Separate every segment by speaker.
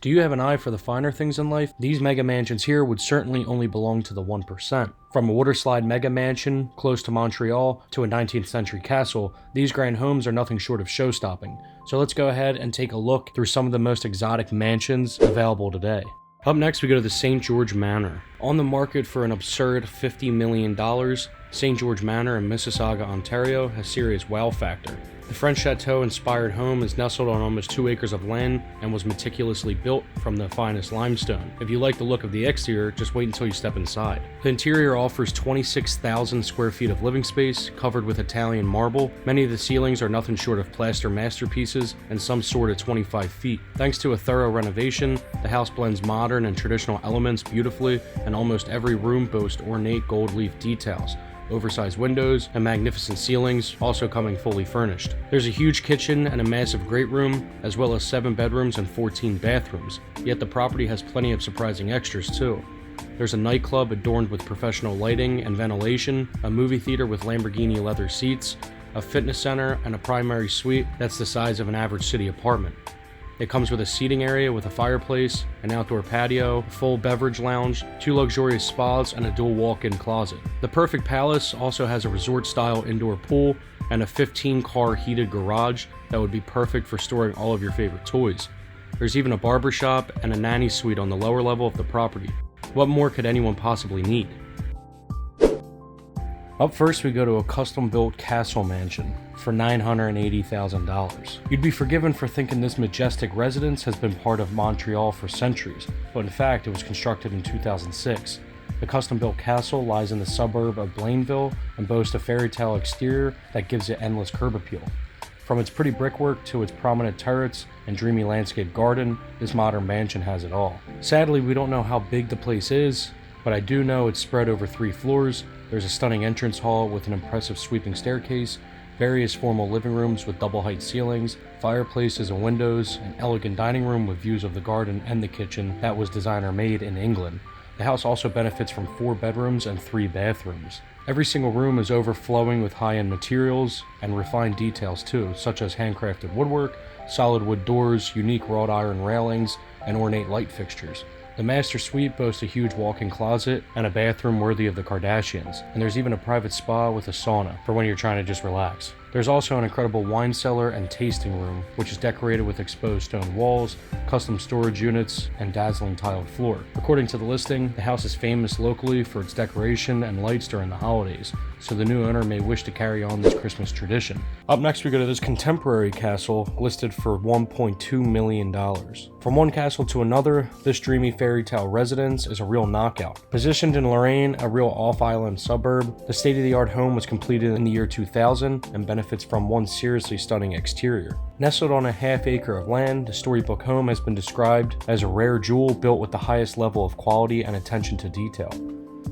Speaker 1: Do you have an eye for the finer things in life? These mega mansions here would certainly only belong to the 1%. From a waterslide mega mansion close to Montreal to a 19th century castle, these grand homes are nothing short of show-stopping. So let's go ahead and take a look through some of the most exotic mansions available today. Up next, we go to the St. George Manor. On the market for an absurd $50 million, St. George Manor in Mississauga, Ontario has serious wow factor. The French Chateau inspired home is nestled on almost 2 acres of land and was meticulously built from the finest limestone. If you like the look of the exterior, just wait until you step inside. The interior offers 26,000 square feet of living space, covered with Italian marble. Many of the ceilings are nothing short of plaster masterpieces, and some soar to 25 feet. Thanks to a thorough renovation, the house blends modern and traditional elements beautifully, and almost every room boasts ornate gold leaf details, oversized windows, and magnificent ceilings, also coming fully furnished. There's a huge kitchen and a massive great room, as well as 7 bedrooms and 14 bathrooms, yet the property has plenty of surprising extras too. There's a nightclub adorned with professional lighting and ventilation, a movie theater with Lamborghini leather seats, a fitness center, and a primary suite that's the size of an average city apartment. It comes with a seating area with a fireplace, an outdoor patio, a full beverage lounge, 2 luxurious spas, and a dual walk-in closet. The perfect palace also has a resort-style indoor pool and a 15-car heated garage that would be perfect for storing all of your favorite toys. There's even a barbershop and a nanny suite on the lower level of the property. What more could anyone possibly need? Up first, we go to a custom-built castle mansion for $980,000. You'd be forgiven for thinking this majestic residence has been part of Montreal for centuries, but in fact it was constructed in 2006. The custom-built castle lies in the suburb of Blainville and boasts a fairy tale exterior that gives it endless curb appeal. From its pretty brickwork to its prominent turrets and dreamy landscape garden, this modern mansion has it all. Sadly, we don't know how big the place is, but I do know it's spread over 3 floors. There's a stunning entrance hall with an impressive sweeping staircase, various formal living rooms with double height ceilings, fireplaces and windows, an elegant dining room with views of the garden and the kitchen that was designer made in England. The house also benefits from 4 bedrooms and 3 bathrooms. Every single room is overflowing with high-end materials and refined details too, such as handcrafted woodwork, solid wood doors, unique wrought iron railings, and ornate light fixtures. The master suite boasts a huge walk-in closet and a bathroom worthy of the Kardashians, and there's even a private spa with a sauna for when you're trying to just relax. There's also an incredible wine cellar and tasting room, which is decorated with exposed stone walls, custom storage units, and dazzling tiled floor. According to the listing, the house is famous locally for its decoration and lights during the holidays, so the new owner may wish to carry on this Christmas tradition. Up next, we go to this contemporary castle listed for $1.2 million. From one castle to another, this dreamy fairy tale residence is a real knockout. Positioned in Lorraine, a real off-island suburb, the state-of-the-art home was completed in the year 2000 and benefits from one seriously stunning exterior. Nestled on a half-acre of land, the storybook home has been described as a rare jewel built with the highest level of quality and attention to detail.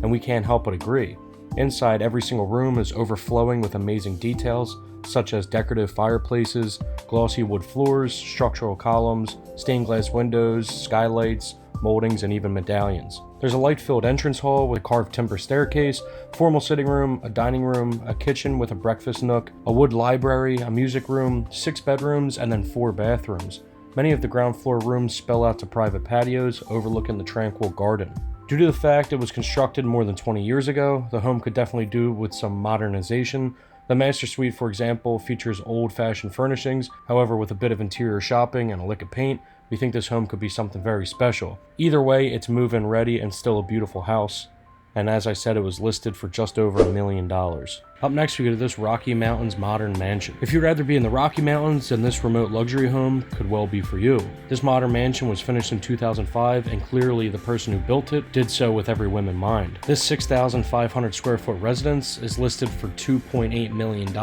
Speaker 1: And we can't help but agree. Inside, every single room is overflowing with amazing details, such as decorative fireplaces, glossy wood floors, structural columns, stained glass windows, skylights, moldings, and even medallions. There's a light-filled entrance hall with a carved timber staircase, formal sitting room, a dining room, a kitchen with a breakfast nook, a wood library, a music room, 6 bedrooms, and then 4 bathrooms. Many of the ground floor rooms spill out to private patios overlooking the tranquil garden. Due to the fact it was constructed more than 20 years ago, the home could definitely do with some modernization. The master suite, for example, features old-fashioned furnishings. However, with a bit of interior shopping and a lick of paint, we think this home could be something very special. Either way, it's move-in ready and still a beautiful house. And as I said, it was listed for just over $1 million. Up next, we go to this Rocky Mountains modern mansion. If you'd rather be in the Rocky Mountains, then this remote luxury home could well be for you. This modern mansion was finished in 2005, and clearly the person who built it did so with every whim in mind. This 6,500 square foot residence is listed for $2.8 million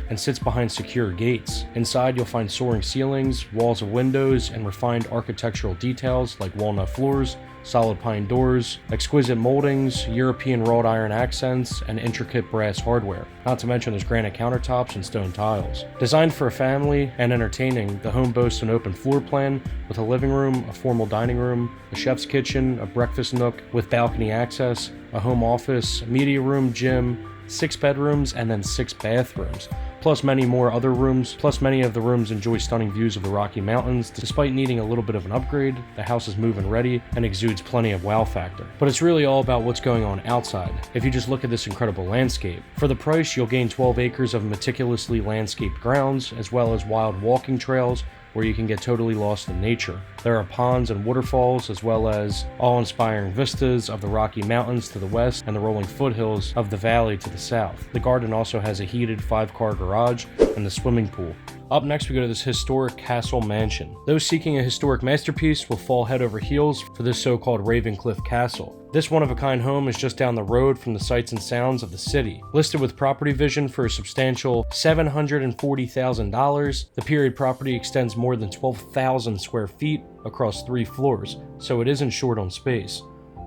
Speaker 1: and sits behind secure gates. Inside, you'll find soaring ceilings, walls of windows, and refined architectural details like walnut floors, solid pine doors, exquisite moldings, European wrought iron accents, and intricate brass hardware. Not to mention there's granite countertops and stone tiles. Designed for a family and entertaining, the home boasts an open floor plan with a living room, a formal dining room, a chef's kitchen, a breakfast nook with balcony access, a home office, a media room, gym, 6 bedrooms, and then 6 bathrooms, plus many more other rooms, plus many of the rooms enjoy stunning views of the Rocky Mountains. Despite needing a little bit of an upgrade, the house is move-in ready and exudes plenty of wow factor. But it's really all about what's going on outside, if you just look at this incredible landscape. For the price, you'll gain 12 acres of meticulously landscaped grounds, as well as wild walking trails, where you can get totally lost in nature. There are ponds and waterfalls, as well as awe-inspiring vistas of the Rocky Mountains to the west and the rolling foothills of the valley to the south. The garden also has a heated 5-car garage and a swimming pool. Up next, we go to this historic castle mansion. Those seeking a historic masterpiece will fall head over heels for this so-called Ravencliff Castle. This one-of-a-kind home is just down the road from the sights and sounds of the city. Listed with Property Vision for a substantial $740,000, the period property extends more than 12,000 square feet across 3 floors, so it isn't short on space.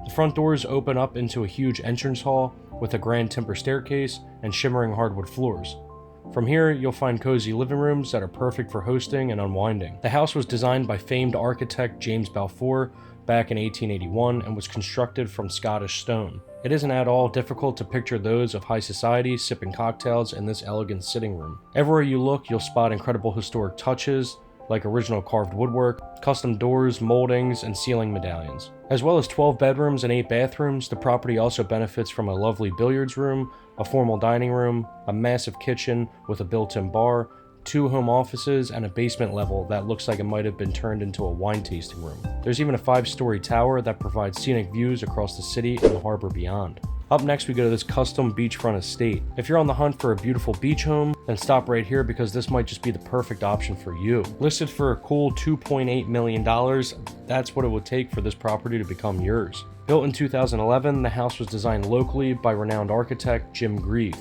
Speaker 1: The front doors open up into a huge entrance hall with a grand timber staircase and shimmering hardwood floors. From here, you'll find cozy living rooms that are perfect for hosting and unwinding. The house was designed by famed architect James Balfour back in 1881 and was constructed from Scottish stone. It isn't at all difficult to picture those of high society sipping cocktails in this elegant sitting room. Everywhere you look, you'll spot incredible historic touches, like original carved woodwork, custom doors, moldings, and ceiling medallions. As well as 12 bedrooms and 8 bathrooms, the property also benefits from a lovely billiards room, a formal dining room, a massive kitchen with a built-in bar, 2 home offices, and a basement level that looks like it might have been turned into a wine tasting room. There's even a 5-story tower that provides scenic views across the city and the harbor beyond. Up next, we go to this custom beachfront estate. If you're on the hunt for a beautiful beach home, then stop right here because this might just be the perfect option for you. Listed for a cool $2.8 million, that's what it would take for this property to become yours. Built in 2011, the house was designed locally by renowned architect Jim Grieve.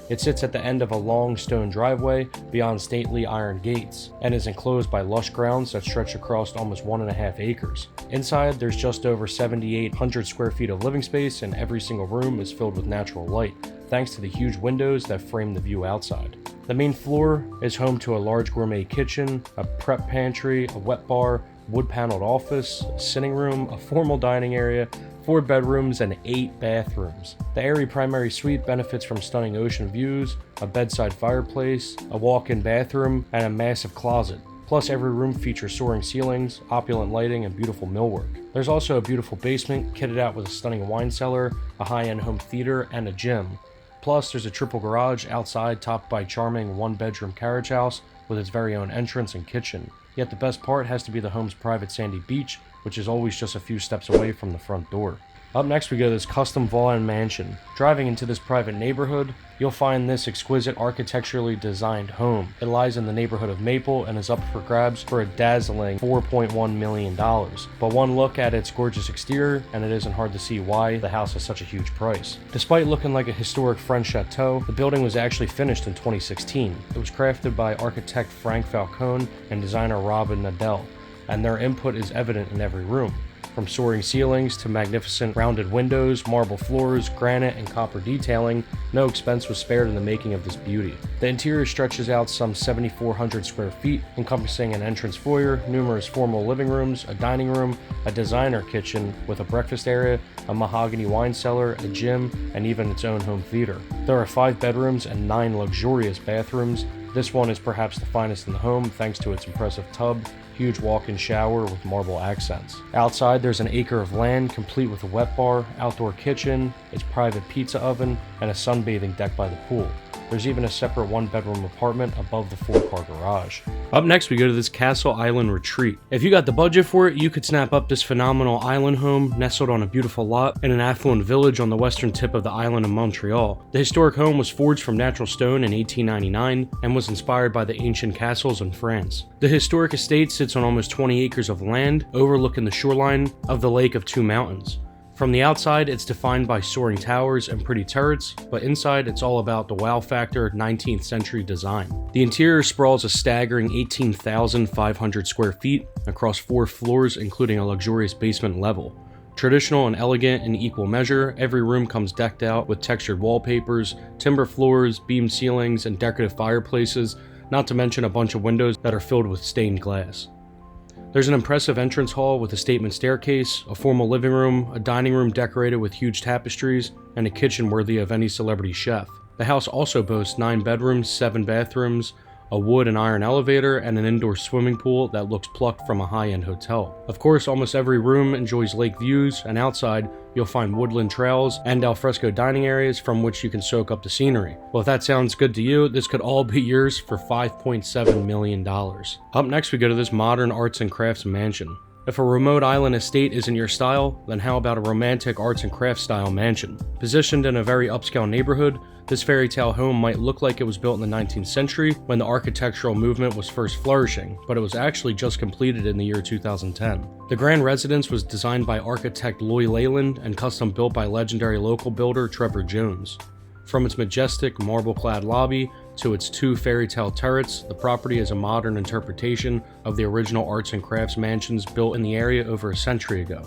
Speaker 1: It sits at the end of a long stone driveway beyond stately iron gates and is enclosed by lush grounds that stretch across almost 1.5 acres. Inside, there's just over 7,800 square feet of living space, and every single room is filled with natural light, thanks to the huge windows that frame the view outside. The main floor is home to a large gourmet kitchen, a prep pantry, a wet bar, wood-paneled office, a sitting room, a formal dining area, 4 bedrooms, and 8 bathrooms. The airy primary suite benefits from stunning ocean views, a bedside fireplace, a walk-in bathroom, and a massive closet. Plus, every room features soaring ceilings, opulent lighting, and beautiful millwork. There's also a beautiful basement kitted out with a stunning wine cellar, a high-end home theater, and a gym. Plus, there's a triple garage outside topped by a charming 1-bedroom carriage house with its very own entrance and kitchen. Yet the best part has to be the home's private sandy beach, which is always just a few steps away from the front door. Up next, we go to this custom Vaughan mansion. Driving into this private neighborhood, you'll find this exquisite architecturally designed home. It lies in the neighborhood of Maple and is up for grabs for a dazzling $4.1 million. But one look at its gorgeous exterior, and it isn't hard to see why the house has such a huge price. Despite looking like a historic French Chateau, the building was actually finished in 2016. It was crafted by architect Frank Falcone and designer Robin Nadell, and their input is evident in every room. From soaring ceilings to magnificent rounded windows, marble floors, granite, and copper detailing, no expense was spared in the making of this beauty. The interior stretches out some 7,400 square feet, encompassing an entrance foyer, numerous formal living rooms, a dining room, a designer kitchen with a breakfast area, a mahogany wine cellar, a gym, and even its own home theater. There are 5 bedrooms and 9 luxurious bathrooms. This one is perhaps the finest in the home thanks to its impressive tub, huge walk-in shower with marble accents. Outside, there's an acre of land complete with a wet bar, outdoor kitchen, its private pizza oven, and a sunbathing deck by the pool. There's even a separate 1-bedroom apartment above the 4-car garage. Up next, we go to this Castle Island retreat. If you got the budget for it, you could snap up this phenomenal island home nestled on a beautiful lot in an affluent village on the western tip of the island of Montreal. The historic home was forged from natural stone in 1899 and was inspired by the ancient castles in France. The historic estate sits on almost 20 acres of land overlooking the shoreline of the Lake of Two Mountains. From the outside, it's defined by soaring towers and pretty turrets, but inside it's all about the wow factor 19th century design. The interior sprawls a staggering 18,500 square feet across 4 floors, including a luxurious basement level. Traditional and elegant in equal measure, every room comes decked out with textured wallpapers, timber floors, beamed ceilings, and decorative fireplaces, not to mention a bunch of windows that are filled with stained glass. There's an impressive entrance hall with a statement staircase, a formal living room, a dining room decorated with huge tapestries, and a kitchen worthy of any celebrity chef. The house also boasts 9 bedrooms, 7 bathrooms, a wood and iron elevator, and an indoor swimming pool that looks plucked from a high-end hotel. Of course, almost every room enjoys lake views, and outside, you'll find woodland trails and alfresco dining areas from which you can soak up the scenery. Well, if that sounds good to you, this could all be yours for $5.7 million. Up next, we go to this modern arts and crafts mansion. If a remote island estate isn't your style, then how about a romantic arts and crafts style mansion? Positioned in a very upscale neighborhood, this fairy tale home might look like it was built in the 19th century when the architectural movement was first flourishing, but it was actually just completed in the year 2010. The grand residence was designed by architect Loy Leyland and custom built by legendary local builder Trevor Jones. From its majestic marble-clad lobby to its 2 fairy tale turrets, the property is a modern interpretation of the original arts and crafts mansions built in the area over a century ago.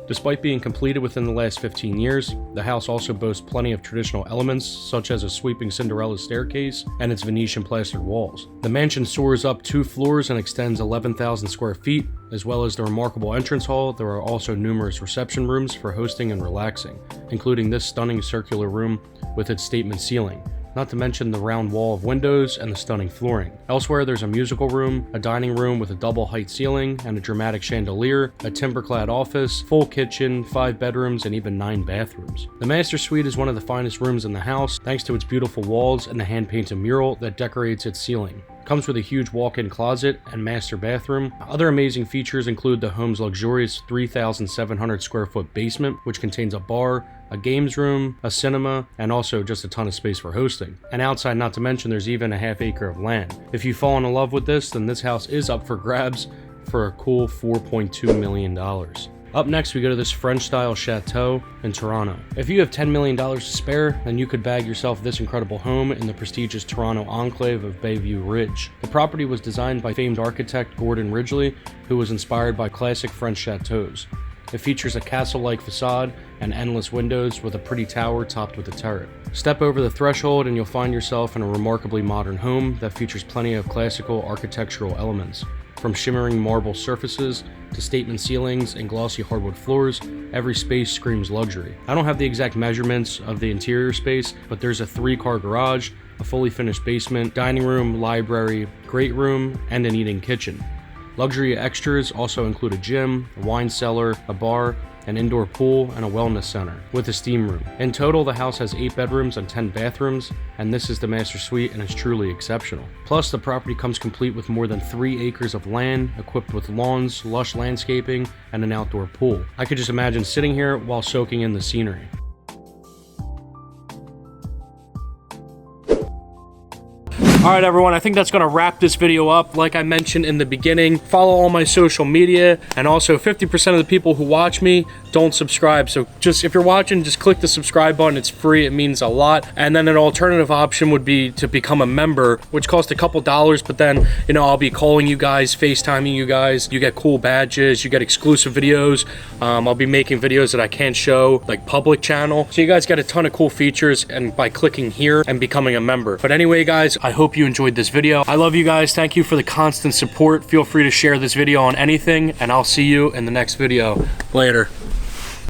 Speaker 1: Despite being completed within the last 15 years, the house also boasts plenty of traditional elements, such as a sweeping Cinderella staircase and its Venetian plastered walls. The mansion soars up 2 floors and extends 11,000 square feet. As well as the remarkable entrance hall, there are also numerous reception rooms for hosting and relaxing, including this stunning circular room with its statement ceiling, not to mention the round wall of windows and the stunning flooring. Elsewhere, there's a musical room, a dining room with a double height ceiling and a dramatic chandelier, a timber-clad office, full kitchen, 5 bedrooms, and even 9 bathrooms. The master suite is one of the finest rooms in the house, thanks to its beautiful walls and the hand-painted mural that decorates its ceiling. Comes with a huge walk-in closet and master bathroom. Other amazing features include the home's luxurious 3,700 square foot basement, which contains a bar, a games room, a cinema, and also just a ton of space for hosting. And outside, not to mention, there's even a half acre of land. If you've fallen in love with this, then this house is up for grabs for a cool $4.2 million. Up next, we go to this French-style chateau in Toronto. If you have $10 million to spare, then you could bag yourself this incredible home in the prestigious Toronto enclave of Bayview Ridge. The property was designed by famed architect Gordon Ridgely, who was inspired by classic French chateaus. It features a castle-like facade and endless windows with a pretty tower topped with a turret. Step over the threshold and you'll find yourself in a remarkably modern home that features plenty of classical architectural elements. From shimmering marble surfaces to statement ceilings and glossy hardwood floors, every space screams luxury. I don't have the exact measurements of the interior space, but there's a 3-car garage, a fully finished basement, dining room, library, great room, and an eating kitchen. Luxury extras also include a gym, a wine cellar, a bar, an indoor pool, and a wellness center with a steam room. In total, the house has 8 bedrooms and 10 bathrooms, and this is the master suite and it's truly exceptional. Plus, the property comes complete with more than 3 acres of land, equipped with lawns, lush landscaping, and an outdoor pool. I could just imagine sitting here while soaking in the scenery. Alright everyone, I think that's going to wrap this video up. Like I mentioned in the beginning, follow all my social media, and also 50% of the people who watch me don't subscribe. So just, if you're watching, just click the subscribe button. It's free, it means a lot. And then an alternative option would be to become a member, which costs a couple dollars, but then, you know, I'll be calling you guys, FaceTiming you guys. You get cool badges, you get exclusive videos. I'll be making videos that I can't show, like public channel. So you guys get a ton of cool features and by clicking here and becoming a member. But anyway guys, I hope you enjoyed this video. I love you guys. Thank you for the constant support. Feel free to share this video on anything, and I'll see you in the next video. Later.